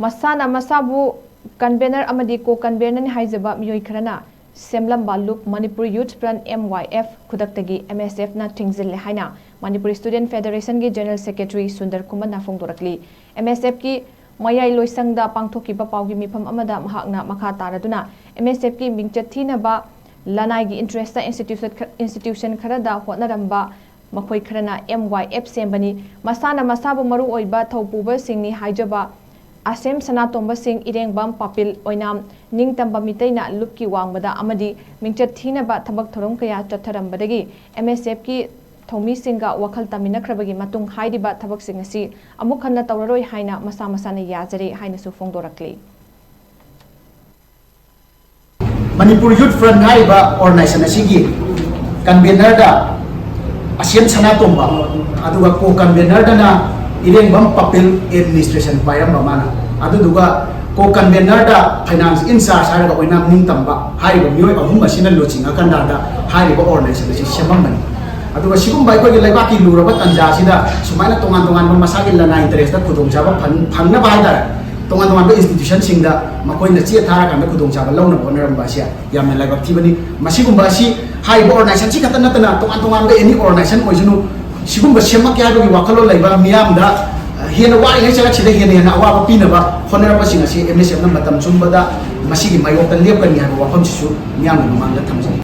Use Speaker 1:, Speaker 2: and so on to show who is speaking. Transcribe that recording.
Speaker 1: MASANA MASABU convener AMADI co-convener HAIJABA Meeoi Kharana Semlamba Lup Manipur Youth Front MYF Khudak-Tagi Msf na Thingjille HAINA Manipuri Student Federation ki General Secretary SUNDAR KHUMAN na PHONGDORAKLI MSF ki Meeoi Loisangda pangthokiba paugi mifam amada mahakna makha taraduna MSF ki mingchat thinaba lanai gi interest institution kharada hotnaramba makhoi kharana MYF sembani MASANA MASABU maru oiba thaupuba singni HAIJABA asem sanatomba sing irengbam papil oinam ningtamba miteina lupki wangbada amadi mingchat thinaba thabak thorom kaya chatharambadagi MSF ki thomi singa wakhal taminakrabagi matung haidiba thabak sing asi amuk khanna tawraroi haina masa masana yajare haina su phongdorakli
Speaker 2: Manipur Youth Front haiba organization asigi convener da asem sanatomba aduga ko convener da na irengbam papil administration pairam bamana aduduga ko convener da finance in charge haraga oinam ningtamba haiba mioi ahum masina lochinga kanda da haiba organization si semamani aduga sigum bai ko gi laiba ki luraba tanja sida sumaina tongan tongan masagi lana interest da khudong chaba phangna ba da tongan tongan ba institution singda makoi na chi thara kan da khudong chaba launa bonaram ba sia yamna laiba thibani masigum ba si haiba organization si katana tana tongan tongan ba any organization oisunu sigum ba semak ya bagi wakalo laiba miyam da hena wari ngai chala chida hena awa pina ba honera ba singa si MSF na matam chumbada masigi mayo tan lep kan ya wa pham su miyam na mang da thamjai